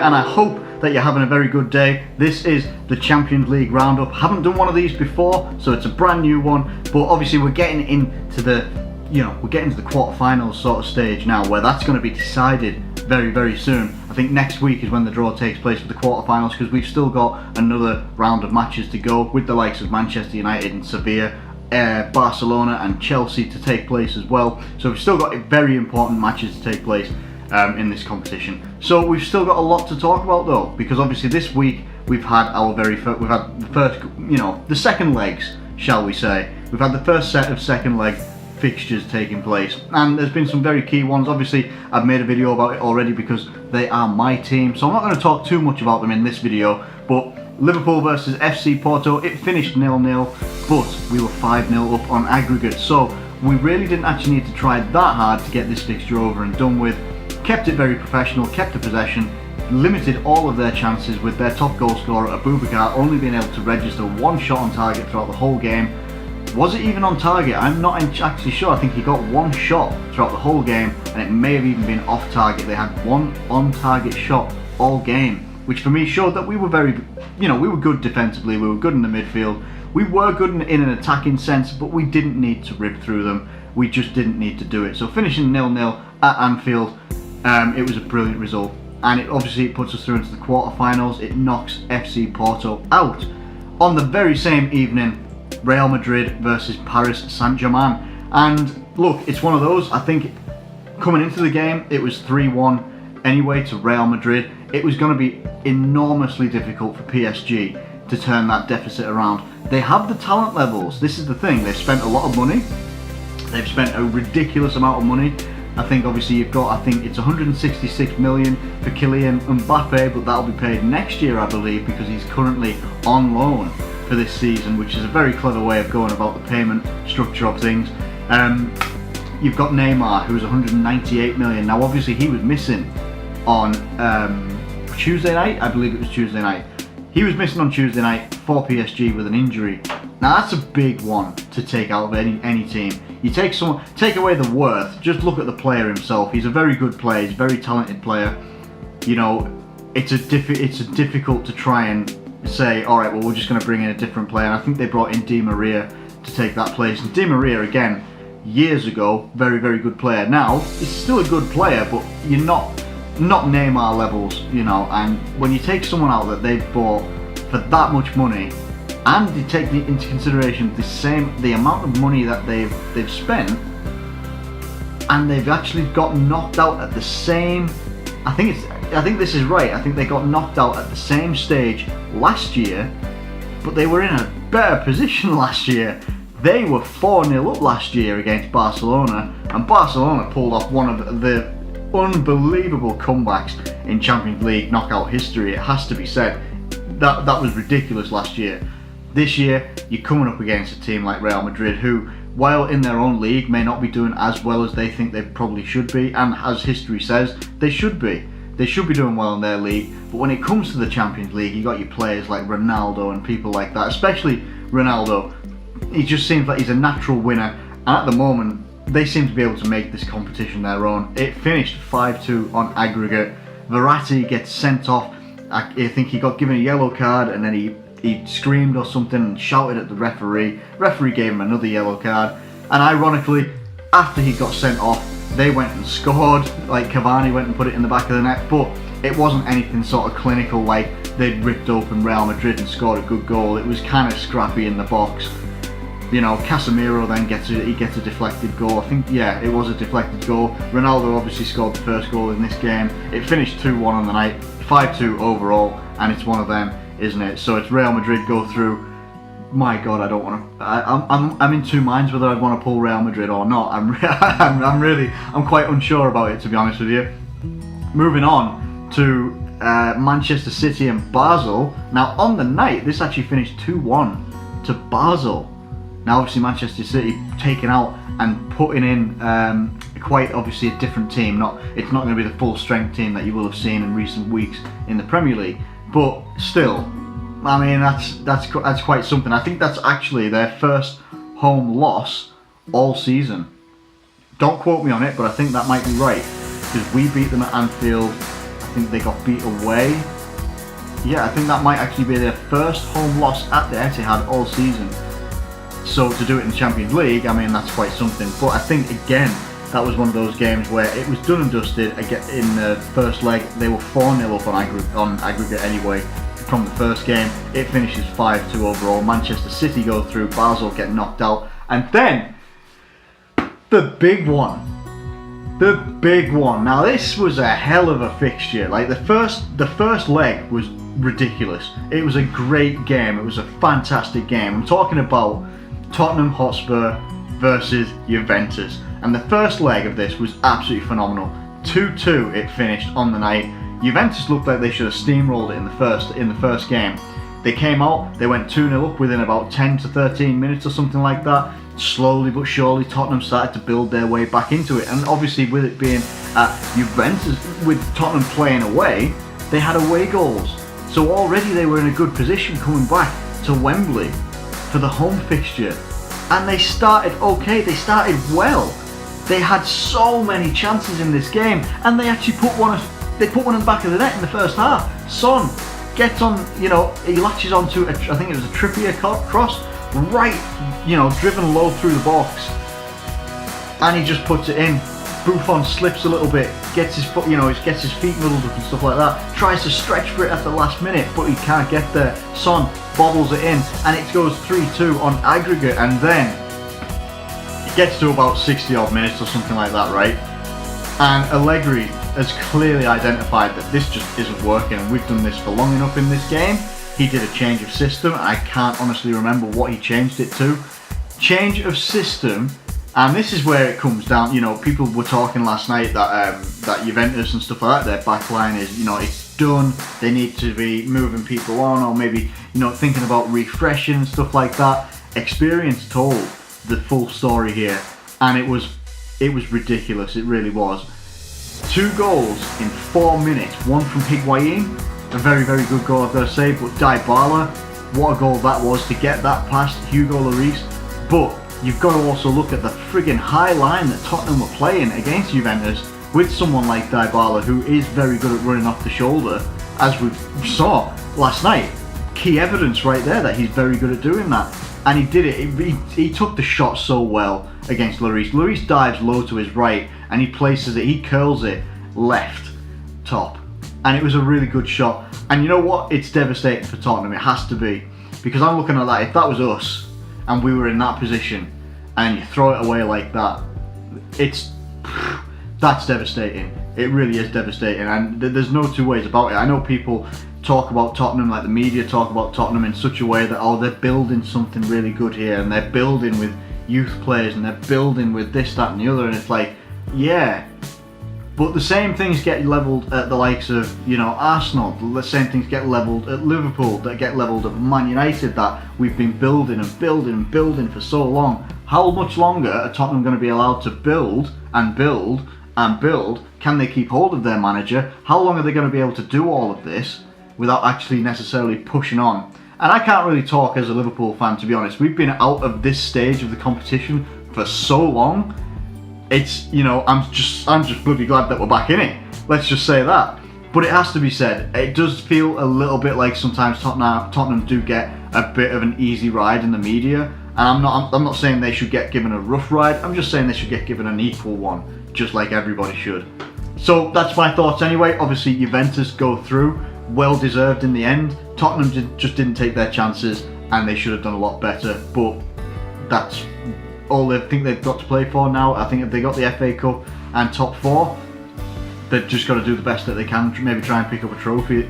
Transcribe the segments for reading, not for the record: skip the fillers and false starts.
and I hope that you're having a very good day. This is the Champions League Roundup. Haven't done one of these before, so it's a brand new one, but obviously we're getting into the quarterfinals sort of stage now, where that's going to be decided very, very soon. I think next week is when the draw takes place for the quarterfinals, because we've still got another round of matches to go with the likes of Manchester United and Sevilla, Barcelona and Chelsea to take place as well. So we've still got very important matches to take place in this competition. So we've still got a lot to talk about though, because obviously this week we've had the second legs, shall we say. We've had the first set of second leg fixtures taking place, and there's been some very key ones. Obviously I've made a video about it already because they are my team, so I'm not going to talk too much about them in this video. But Liverpool versus FC Porto, it finished 0-0, but we were 5-0 up on aggregate, so we really didn't actually need to try that hard to get this fixture over and done with. Kept it very professional, kept the possession, limited all of their chances, with their top goal scorer Abubakar only being able to register one shot on target throughout the whole game. Was it even on target? I'm not actually sure. I think he got one shot throughout the whole game, and it may have even been off target. They had one on target shot all game, which for me showed that we were we were good defensively, we were good in the midfield, we were good in an attacking sense, but we didn't need to rip through them. We just didn't need to do it. So finishing 0-0 at Anfield, it was a brilliant result, and it puts us through into the quarterfinals. It knocks FC Porto out. On the very same evening, Real Madrid versus Paris Saint-Germain, and look, it's one of those. I think coming into the game it was 3-1 anyway to Real Madrid. It was going to be enormously difficult for PSG to turn that deficit around. They have the talent levels. This is the thing. They've spent a lot of money. They've spent a ridiculous amount of money. I think obviously it's 166 million for Kylian Mbappe, but that'll be paid next year, I believe, because he's currently on loan for this season, which is a very clever way of going about the payment structure of things. You've got Neymar, who's 198 million. Now obviously he was missing on Tuesday night. I believe it was Tuesday night. He was missing on Tuesday night for PSG with an injury. Now that's a big one to take out of any team. You take away the worth, just look at the player himself. He's a very good player, he's a very talented player. You know, it's difficult to try and say, alright, well we're just going to bring in a different player. And I think they brought in Di Maria to take that place. And Di Maria, again, years ago, very, very good player. Now, he's still a good player, but you're not Neymar levels, you know. And when you take someone out that they've bought for that much money, and you take into consideration the amount of money that they've spent, and they've actually got knocked out at the same, I think this is right, I think they got knocked out at the same stage last year, but they were in a better position last year. They were 4-0 up last year against Barcelona, and Barcelona pulled off one of the unbelievable comebacks in Champions League knockout history. It has to be said. That was ridiculous last year. This year, you're coming up against a team like Real Madrid, who, while in their own league, may not be doing as well as they think they probably should be, and as history says, they should be. They should be doing well in their league, but when it comes to the Champions League, you got your players like Ronaldo and people like that, especially Ronaldo. He just seems like he's a natural winner, and at the moment, they seem to be able to make this competition their own. It finished 5-2 on aggregate. Verratti gets sent off. I think he got given a yellow card, and then he screamed or something and shouted at the referee. Referee gave him another yellow card, and ironically, after he got sent off, they went and scored. Like Cavani went and put it in the back of the net, but it wasn't anything sort of clinical like they'd ripped open Real Madrid and scored a good goal. It was kind of scrappy in the box. You know, Casemiro then gets a deflected goal. I think, yeah, it was a deflected goal. Ronaldo obviously scored the first goal in this game. It finished 2-1 on the night, 5-2 overall, and it's one of them, isn't it? So it's Real Madrid go through. My God, I don't want to. I'm in two minds whether I'd want to pull Real Madrid or not. I'm quite unsure about it, to be honest with you. Moving on to Manchester City and Basel. Now on the night, this actually finished 2-1 to Basel. Now obviously Manchester City taken out and putting in quite obviously a different team. It's not going to be the full strength team that you will have seen in recent weeks in the Premier League, but still, I mean that's quite something. I think that's actually their first home loss all season. Don't quote me on it, but I think that might be right, because we beat them at Anfield, I think they got beat away. Yeah, I think that might actually be their first home loss at the Etihad all season. So to do it in the Champions League, I mean, that's quite something. But I think, again, that was one of those games where it was done and dusted. Again, in the first leg, they were 4-0 up on aggregate anyway from the first game. It finishes 5-2 overall. Manchester City go through, Basel get knocked out. And then, the big one. The big one. Now, this was a hell of a fixture. Like, the first leg was ridiculous. It was a great game. It was a fantastic game. I'm talking about Tottenham Hotspur versus Juventus, and the first leg of this was absolutely phenomenal. 2-2 it finished on the night. Juventus looked like they should have steamrolled it in the first game. They came out, they went 2-0 up within about 10 to 13 minutes or something like that. Slowly but surely Tottenham started to build their way back into it, and obviously with it being Juventus, with Tottenham playing away, they had away goals. So already they were in a good position coming back to Wembley for the home fixture, and they started okay. They started well. They had so many chances in this game, and they actually put one in the back of the net in the first half. Son gets on, he latches onto I think it was a Trippier cross, right, driven low through the box, and he just puts it in. Buffon slips a little bit, gets his foot, gets his feet muddled up and stuff like that. Tries to stretch for it at the last minute, but he can't get there. Son bobbles it in, and it goes 3-2 on aggregate. And then it gets to about 60 odd minutes or something like that, right? And Allegri has clearly identified that this just isn't working, and we've done this for long enough in this game. He did a change of system, and I can't honestly remember what he changed it to. Change of system. And this is where it comes down, people were talking last night that Juventus and stuff like that, their backline is, it's done, they need to be moving people on, or maybe, thinking about refreshing and stuff like that. Experience told the full story here, and it was ridiculous, it really was. 2 goals in 4 minutes, one from Higuain, a very, very good goal I've got to say, but Dybala, what a goal that was to get that past Hugo Lloris. But you've got to also look at the friggin' high line that Tottenham were playing against Juventus with someone like Dybala, who is very good at running off the shoulder, as we saw last night. Key evidence right there that he's very good at doing that. And he did it. He took the shot so well against Lloris. Lloris dives low to his right, and he places it, he curls it left top. And it was a really good shot. And you know what? It's devastating for Tottenham. It has to be. Because I'm looking at that, if that was us, and we were in that position, and you throw it away like that, that's devastating. It really is devastating, and there's no two ways about it. I know people talk about Tottenham, like the media talk about Tottenham in such a way that, they're building something really good here, and they're building with youth players, and they're building with this, that and the other, and it's like, yeah, but the same things get levelled at the likes of, Arsenal, the same things get levelled at Liverpool, that get levelled at Man United, that we've been building and building and building for so long. How much longer are Tottenham going to be allowed to build and build and build? Can they keep hold of their manager? How long are they going to be able to do all of this without actually necessarily pushing on? And I can't really talk as a Liverpool fan, to be honest. We've been out of this stage of the competition for so long. It's, I'm just bloody glad that we're back in it. Let's just say that. But it has to be said, it does feel a little bit like sometimes Tottenham do get a bit of an easy ride in the media. And I'm not saying they should get given a rough ride. I'm just saying they should get given an equal one, just like everybody should. So that's my thoughts anyway. Obviously Juventus go through, well deserved in the end. Tottenham just didn't take their chances, and they should have done a lot better. But that's all they think they've got to play for now. I think if they got the FA Cup and top 4, they've just got to do the best that they can. Maybe try and pick up a trophy.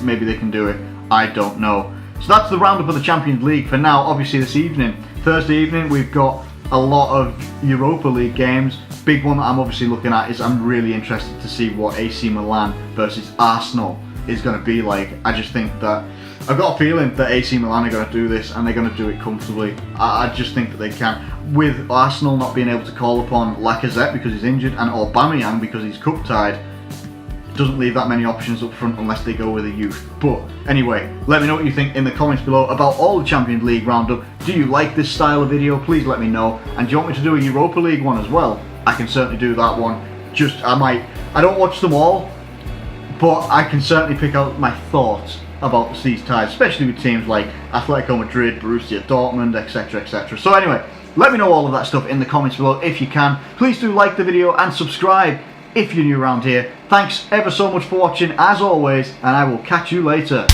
Maybe they can do it. I don't know. So that's the roundup of the Champions League for now. Obviously this evening, Thursday evening, we've got a lot of Europa League games. Big one that I'm obviously looking at is I'm really interested to see what AC Milan versus Arsenal is going to be like. I just think that I've got a feeling that AC Milan are going to do this, and they're going to do it comfortably. I just think that they can. With Arsenal not being able to call upon Lacazette because he's injured, and Aubameyang because he's cup tied, it doesn't leave that many options up front unless they go with a youth. But anyway, let me know what you think in the comments below about all the Champions League roundup. Do you like this style of video? Please let me know. And do you want me to do a Europa League one as well? I can certainly do that one. I don't watch them all, but I can certainly pick out my thoughts about these ties, especially with teams like Atletico Madrid, Borussia Dortmund, etc, etc. So anyway, let me know all of that stuff in the comments below if you can. Please do like the video and subscribe if you're new around here. Thanks ever so much for watching as always, and I will catch you later.